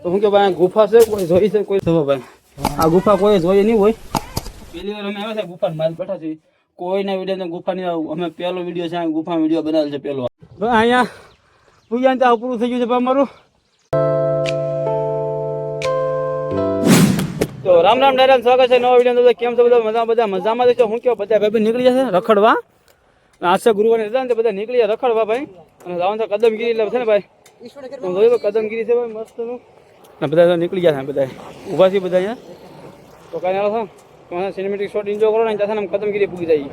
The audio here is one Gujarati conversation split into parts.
તો હું કે ભાઈ ગુફા છે કોઈ જોઈ છે કોઈ જો ભાઈ આ ગુફા કોઈ જોઈ નહીં હોય પહેલી વાર અમે આવ્યા છે ગુફા માલ બેઠા છીએ કોઈના વિડીયો ગુફાની અમે પહેલો વિડીયો છે ગુફા વિડીયો બનાવેલ છે પહેલો અહીંયા પૂજાને ત્યાં પૂરું થઈ ગયું છે અમારું તો રામ રામ ડાયરા સ્વાગત છે નવા વિડીયો કેમ છો બધા મજામાં છે હું કેવો બધા ભાઈ નીકળી જશે રખડવા આજ છે ગુરુવારની રજા ને બધા નીકળી જાય રખડવા ભાઈ અને જવાનું છે કદમગીરી એટલે છે ને ભાઈ જોયું કદમગીરી છે ભાઈ મસ્ત નું ને બધા નીકળી ગયા છે બધા ઊભા છે બધા અહીંયા તો કાંઈ ના છો સિનેમેટિક શોટ એન્જોય કરો ને ત્યાં કદમગીરી પૂગી જાય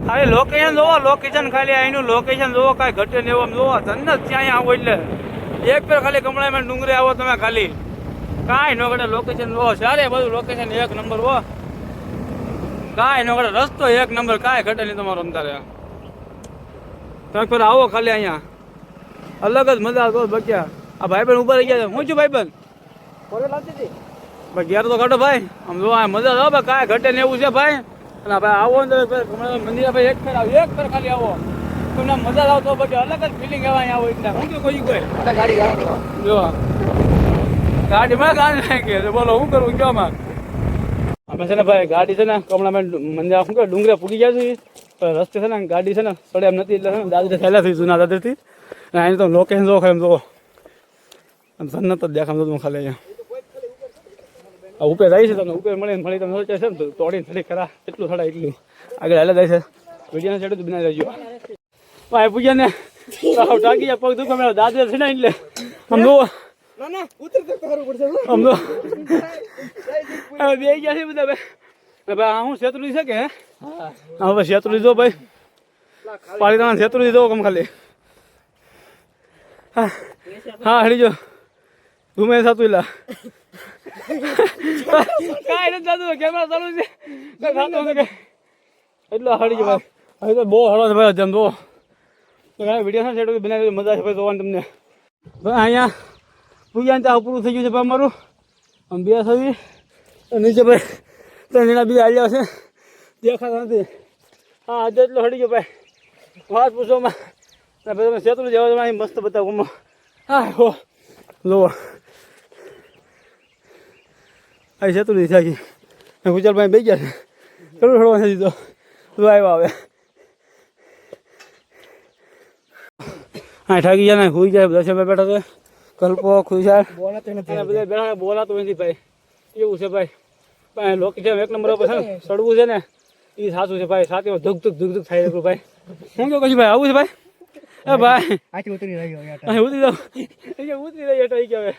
ખાલી લોકેશન જોવો લોકેશન ખાલી અહીંનું લોકેશન જોવો કાંઈ ઘટે ને એવો જોવો જન્નત ત્યાં આવો એટલે એક પેર ખાલી કમળામાં ડુંગરે આવો તમે ખાલી કાંઈ ન ઘટે લોકેશન જોવો સારે બધું લોકેશન એક નંબર હો કાંઈ ન ઘટે રસ્તો એક નંબર કાંઈ ઘટે નહીં તમારો અંદારે તમે ફેર આવો ખાલી અહીંયા અલગ જ મજા આવતો બચ્યા આ ભાઈબંધ ઉભા રહી ગયા છે હું છું ભાઈબંધ કોલે લાગતી હતી ભાઈ ઘેર તો ઘટો ભાઈ આમ જો મજા આવો ભાઈ કાંઈ ઘટે ને એવું છે ભાઈ અને ભાઈ આવો ને મંદિર ભાઈ એક ફેર આવો એક ફેર ખાલી આવો તમને મજા આવતો પછી અલગ જ ફિલિંગ આવે આવો એટલે હું કે કોઈ ગાડી જો ગાડીમાં ગાડી નાખી બોલો હું કરું કયો માં અમે છે ને ભાઈ ગાડી છે ને કમળામાં મંદિર શું કે ડુંગરે પૂગી ગયા છે પણ રસ્તે છે ને ગાડી છે ને પડે એમ નથી એટલે દાદા થયેલા થઈ જૂના દાદાથી અને અહીં તો લોકેશન જો એમ જો જન્નત જ દેખામ તો ખાલી અહીંયા ઉપર જાય છે તમને ઉપર મળી તમે સોચે છે ને તો તોડીને થોડી ખરા એટલું થોડા એટલું આગળ હાલે જાય છે વિડીયોને છેડું તો બનાવી લેજો ભાઈ પૂજાને ટાંકી જાય પગ દુખો મેળો દાદા છે ને એટલે આમ જો આમ જો બે ગયા છે બધા ભાઈ હું શેત્રુજી છે કે હા ભાઈ શેત્રુજી જો ભાઈ પાલીતાણા શેત્રુજી જો કમ ખાલી હા હળી જો ઘૂમે સાતું એલા કાંઈ નથી થતું કેમેરા ચાલુ છે એટલો હળી ગયો ભાઈ હવે તો બહુ હળો છે ભાઈ જમ જો વિડીયો છે બનાવી મજા છે ભાઈ જોવાની તમને ભાઈ અહીંયા પૂજાને ત્યાં પૂરું થઈ ગયું છે ભાઈ અમારું આમ બે થવી નીચે ભાઈ ત્રણ જણા બીજા આવ્યા છે દેખાતા નથી હા આજે એટલો હળી ગયો ભાઈ વાત પૂછોમાં ભાઈ તમે સેતુર જવા અહીં મસ્ત બતાવું હા હો લો અહીં સેતુર થાકી ગુજરાતભાઈ બે ગયા છે થોડું થોડું નથી દીધો તું આવ્યા આવે હા ઠાકી જાય ને ખુઈ જાય દર્શન બેઠા છે કલ્પો ખુશાલ બધા બેઠા બોલાતું નથી ભાઈ એવું છે ભાઈ ભાઈ લોકેશન એક નંબર પર છે ને સડવું છે ને એ સાચું છે ભાઈ સાથે ધુક ધુક થાય ભાઈ શું કહું કશું ભાઈ આવું છે ભાઈ એ ભાઈ ઉતરી રહ્યો ઉતરી રહ્યો એટલે કે હવે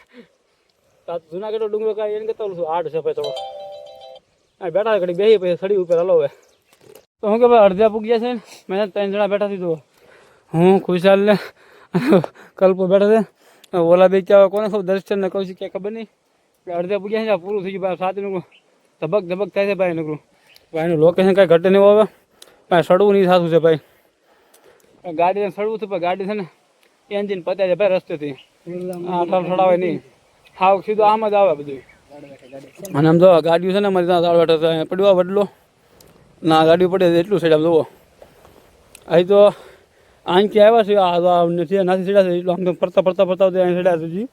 જુનાગઢ ડુંગરો કાંઈ એને કહેતા છું આડ છે ભાઈ થોડો બેઠા ઘડી બેસી પછી સડી ઉપર હલો હવે તો હું કે ભાઈ અડધા પૂગ્યા છે ને મેં ત્રણ જણા બેઠા હતી તો હું ખુશાલ ને કલ્પો બેઠા છે ઓલા બે ક્યાં કોને ખબર દર્શન ને કહું છું ક્યાં ખબર નહીં અડધા પૂગ્યા છે પૂરું થઈ ગયું ભાઈ સાથે નું ધબક ધબક થાય છે ભાઈ નકરું ભાઈનું લોકેશન કાંઈ ઘટે નહીં હવે ભાઈ સડવું નહીં થતું છે ભાઈ ગાડીને સડવું છે પણ ગાડી છે ને એન્જિન પત્યા છે ભાઈ રસ્તેથી આઠાર સડાવે નહીં હાવ સીધું આમ જ આવે બધું અને આમ જો ગાડીઓ છે ને અમારી ત્યાં દાળ બેઠા પડવા બદલો ના ગાડીઓ પડે એટલું સાઈડ આમ જુઓ અહીં તો અહીંથી આવ્યા છે નથી સીડા છે એટલું આમ તો ફરતા અહીં સીડા સુધી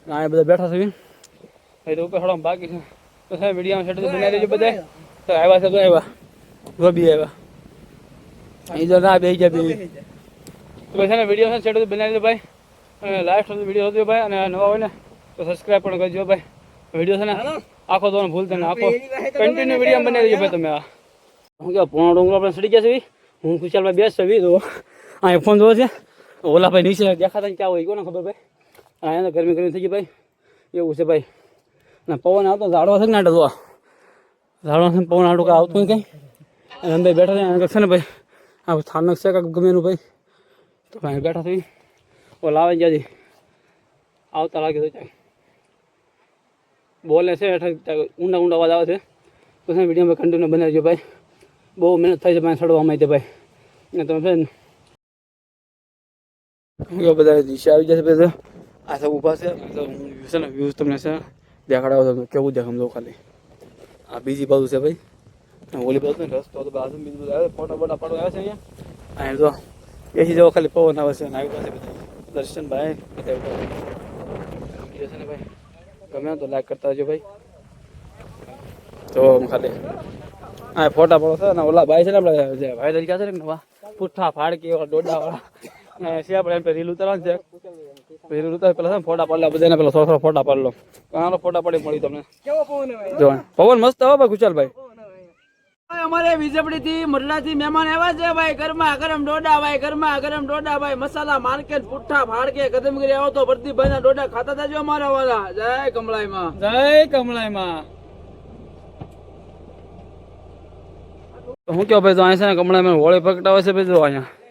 અહીંયા બધા બેઠા છે અહીં તો ઉપર થોડા બાકી છે તો સાહેબ વિડીયોમાં સેટ બનાવી દેજો બધા તો આવ્યા છે તો આવ્યા બી આવ્યા અહીં તો ના બે ગયા બે તો પછી ને વિડીયો સેટ બનાવી દેજો ભાઈ અને લાસ્ટ સુધી વિડીયો હતો ભાઈ અને નવા હોય ને તો સબસ્ક્રાઈબ પણ કરજો ભાઈ વિડીયો છે ને આખો તો ભૂલતા ને આખો કન્ટિન્યુ વિડીયો બનાવી દેજો ભાઈ તમે આ હું કે પોણો ડુંગરો આપણે સડી ગયા છે હું ખુશાલભાઈ બેસ છે તો અહીંયા ફોન જોવો છે ઓલા ભાઈ નીચે દેખાતા ક્યાં હોય કોને ખબર ભાઈ અહીંયા ગરમી થઈ ગઈ ભાઈ એવું છે ભાઈ ના પવન આવતો ઝાડવા છે ને આટો જોવા ઝાડવા છે પવન આટો કાંઈ આવતું કંઈ અને અંદર બેઠા છે ને ભાઈ આ સ્થાનક છે કાંઈક ગમે એનું ભાઈ તો ભાઈ બેઠા થઈ ઓલા આવે જ્યાંથી આવતા લાગે તો ચાલ બોલે છે ઊંડા અવાજ આવે છે તો વિડીયોમાં કન્ટિન્યુ બનાવજો ભાઈ બહુ મહેનત થાય છે ભાઈ સડવામાં તે ભાઈ ને તમે છે ને બધા દિશા આવી જશે બધા આ सब ઊભા છે છે ને વ્યૂઝ તમને છે દેખાડાવો તો કેવું દેખામ જો ખાલી આ બીજી બાજુ છે ભાઈ ઓલી બાજુ રસ્તો તો બાજુ બીજું બધું આવે ફોટા બોટા પાડવા આવે છે અહીંયા અહીં જો એસી જેવો ખાલી પવન આવે છે આવી પાસે બધા દર્શન ભાઈ બધા છે ને ભાઈ ગમે તો લાઈક કરતા રહેજો ભાઈ તો ખાલી હા ફોટા પડો છે ને ઓલા ભાઈ છે ને આપણે જે ભાઈ તરીકે છે ને નવા પુઠ્ઠા ફાડકી એવા ડોડા વાળા છે આપણે એમ રીલ ઉતારવાનું છે રીલ ઉતાર પેલા છે ફોટા પાડલા બધાને પેલા થોડા ફોટા પાડ લો ઘણા ફોટા પડી મળી તમને કેવો પવન જો પવન મસ્ત હો ભાઈ કુશાલભાઈ અમારે વિજપડી થી મરડા થી મહેમાન આવ્યા છે ભાઈ ગરમા ગરમ ડોડા ભાઈ ગરમા ગરમ ડોડા ભાઈ મસાલા માર્કેટ પુઠ્ઠા ફાડકે કદમગીરી આવો તો પ્રદીપભાઈ ના ડોડા ખાતા જજો અમારા વાળા જય કમળાઈમાં જય કમળાઈમાં હું કહો ભાઈ તો અહીંયા છે ને કમળાઈમાં હોળી પ્રગટાવે છે ભાઈ જો અહીંયા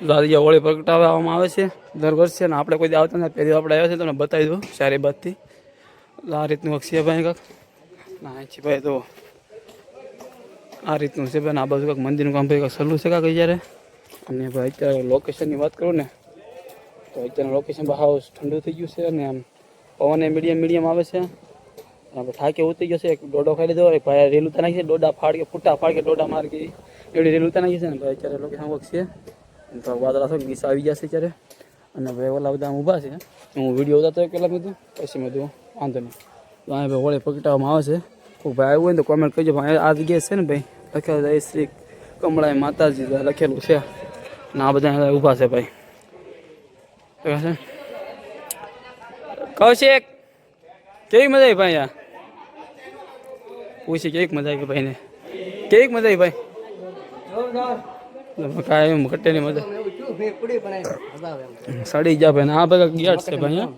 દાદીયા હોળી પ્રગટાવવામાં આવે છે દર વર્ષે ને આપણે કોઈ આવતા ને પહેલી આપણે આવ્યા છે તમને બતાવી દઉં સારી બાતથી આ રીતનું અક્ષય ભાઈ કાંક ના છે ભાઈ તો આ રીતનું છે ભાઈ આ બાજુ કાંક મંદિરનું કામ ભાઈ કાંક સહેલું છે કાંક જ્યારે અને ભાઈ અત્યારે લોકેશનની વાત કરું ને તો અત્યારે લોકેશન બહાર ઠંડુ થઈ ગયું છે અને આમ પવન મીડિયમ આવે છે આપણે થાકે ઉતરી ગયો છે એક ડોડો ખાઈ લીધો એક ભાઈ રેલ ઉતાર નાખી છે ડોડા ફાડ કે ફૂટા ફાડ કે ડોડા માર કે એવડી રેલ ઉતાર નાખી છે ને ભાઈ અત્યારે લોકેશન વર્ક છે તો વાદળા થોડીક દિશા આવી જશે અત્યારે અને ભાઈ ઓલા બધા ઊભા છે હું વિડીયો ઉતારતો પહેલાં કીધું પછી મેં કીધું વાંધો નહીં તો અહીંયા ભાઈ હોળી પ્રગટાવવામાં આવે છે કોઈ ભાઈ આવ્યું હોય ને તો કોમેન્ટ કરજો ભાઈ આ જગ્યાએ છે ને ભાઈ લખેલું જય શ્રી કમળાઈ માતાજી લખેલું છે ને આ બધા ઊભા છે ભાઈ કૌશિક કેવી મજા આવી ભાઈ યાર પૂછી કેવી મજા આવી ભાઈને કેવી મજા આવી ભાઈ કાંઈ એમ ઘટે નહીં મજા સડી જા ભાઈ આ બધા ગેટ છે ભાઈ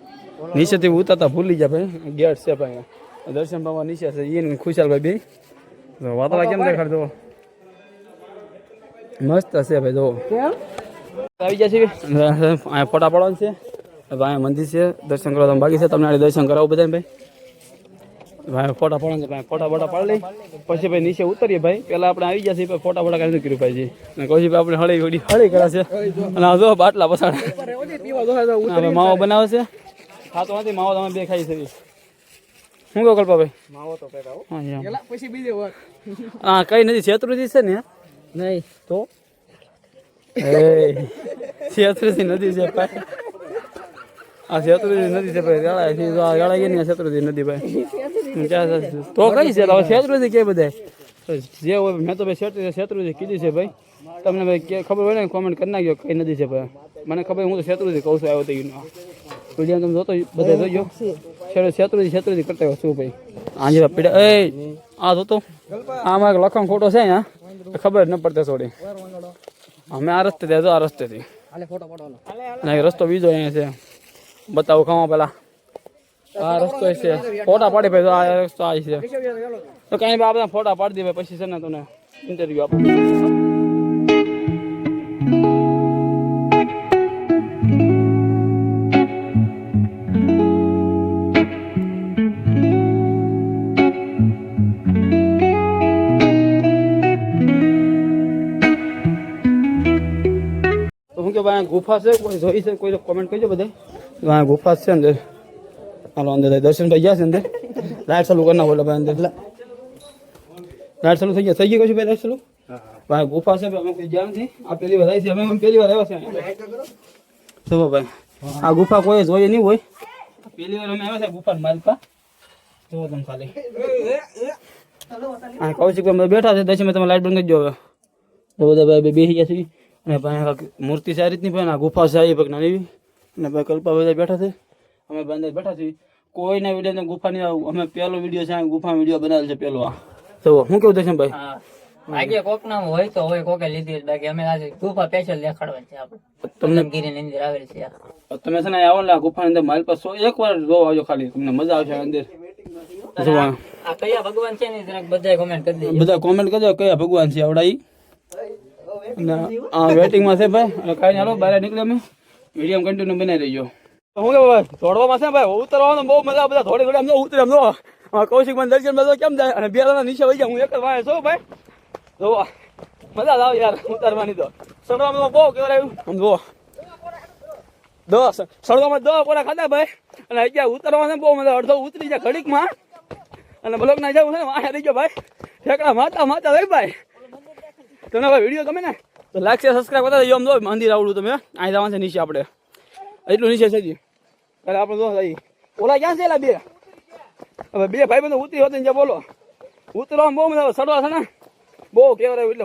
નીચેથી ઉતારતા ભૂલી જા ભાઈ ગેટ છે ભાઈ દર્શન બાબા નીચે છે એને ખુશાલભાઈ બે વાતળા કેમ દેખાડ દો મસ્ત છે ભાઈ જો આવી ગયા છે અહીંયા ફોટા પાડવાનું છે ભાઈ મંદિર છે દર્શન કરવા બાકી છે તમને દર્શન કરાવો બધા ભાઈ ભાઈ ફોટા પાડવાનું છે ભાઈ ફોટા બોટા પાડી લઈ પછી ભાઈ નીચે ઉતરીએ ભાઈ પેલા આપણે આવી ગયા છીએ ફોટા બોટા કાઢી કર્યું ભાઈ અને કહું છું આપણે હળી કરે છે અને જો બાટલા પસાડ માવો બનાવે છે ખાતો નથી માવો તમે બે ખાઈ શકીએ શું કહો કલ્પાભાઈ માવો તો પછી બીજે હા કઈ નથી શેત્રુજી છે ને નહીં તો શેત્રુજી નદી છે ભાઈ આ શેત્રુજી નદી છે ભાઈ ગાળા ગયા શેત્રુજી નદી ભાઈ તો કઈ છે શેત્રુજી કે બધા જે હોય મેં તો ભાઈ શેત્રુજી કીધી છે ભાઈ તમને ભાઈ ખબર હોય ને કોમેન્ટ કરી નાખજો કઈ નદી છે ભાઈ મને ખબર હું તો શેત્રુજી કહું છું આવ્યો તો વિડીયો તમે જોતો બધા જોજો શેત્રુજી કરતા હોય શું ભાઈ આજે પીડા એ આ જોતો આમાં લખણ ખોટો છે અહીંયા ખબર જ ન પડતા થોડી અમે આ રસ્તે આ રસ્તેથી રસ્તો બીજો અહીંયા છે બતાવો ખાવા પેલા આ રસ્તો છે ફોટા પાડી ભાઈ આ રસ્તો આ છે તો કઈ ભાઈ બધા ફોટા પાડી દે પછી છે ને તને ઇન્ટરવ્યુ આપો ભાઈ ગુફા છે કોઈ જોઈ છે કોઈ કોમેન્ટ કરજો બધા ગુફા છે અંદર હાલો અંદર દર્શન ભાઈ ગયા છે અંદર લાઈટ ચાલુ કરી નાખો ભાઈ અંદર લાઈટ ચાલુ થઈ ગઈ કશું ભાઈ લાઈટ ચાલુ ભાઈ ગુફા છે અમે કોઈ જ્યાં નથી આ પહેલી વાર આવી છે અમે પહેલી વાર આવ્યા છે જો ભાઈ આ ગુફા કોઈ જોઈએ નહીં હોય પહેલી વાર અમે આવ્યા છે ગુફા માલપા જો તમે ખાલી હા કૌશિક બેઠા છે દર્શન તમે લાઈટ બંધ કરી દો હવે બધા ભાઈ બેસી ગયા છે અને ભાઈ મૂર્તિ છે આ રીતની ભાઈ ગુફા છે એ ભાઈ નાની અને ભાઈ કલ્પા બધા બેઠા છે અમે બંધ બેઠા છીએ કોઈના વિડીયો ગુફા નહીં આવું અમે પહેલો વિડીયો છે ગુફા વિડીયો બનાવેલ છે પેલો આ તો હું કેવું દર્શન ભાઈ આગે કોક નામ હોય તો હોય કોકે લીધી બાકી અમે આજે ગુફા સ્પેશિયલ દેખાડવાની છે આપણે તમને ગીરીની અંદર આવેલ છે તમે છે ને આવો ને ગુફાની અંદર મારી પાસે એકવાર જોવા આવજો ખાલી તમને મજા આવશે અંદર આ કયા ભગવાન છે ને જરાક બધા કોમેન્ટ કરી દેજો બધા કોમેન્ટ કરજો કયા ભગવાન છે આવડા ઈ વેટિંગમાં છે ભાઈ અને કાંઈ હાલો બહાર નીકળે અમે વિડીયો કન્ટિન્યુ બનાવી રહીજો હું કે ભાઈ દોડવામાં છે ભાઈ ઉતરવાનું બહુ મજા બધા થોડી થોડી આમ ઉતરે આમ જો કૌશિક મને દર્શન બધો કેમ જાય અને બે જણા નીચે વહી જાય હું એક જ વાય છો ભાઈ જો મજા આવે યાર ઉતારવાની તો ચડવામાં બહુ કેવડાયું આમ જો સળવામાં 10 કોરા ખાધા ભાઈ અને અત્યારે ઉતરવાને બહુ મજા અડધો ઉતરી જાય ઘડીકમાં અને બ્લોક ના જવું છે ને વાહ રહી ગયો ભાઈ ઠેકડા માતા ભાઈ ભાઈ તમને ભાઈ વિડીયો ગમે ને તો લાઈક શેર સબસ્ક્રાઈબ કરતા જજો. આમ જો મંદિર આવડું તમે અહીં જવાનું છે નીચે આપણે એટલું નીચે છે જી એટલે આપણે જો ઓલા ક્યાં છે એલા બે હવે બે ભાઈ બંધો ઉતરી હોતી ને બોલો ઉતરવામાં બહુ મજા આવે ચડવા છે ને બહુ કેવરાયું એટલે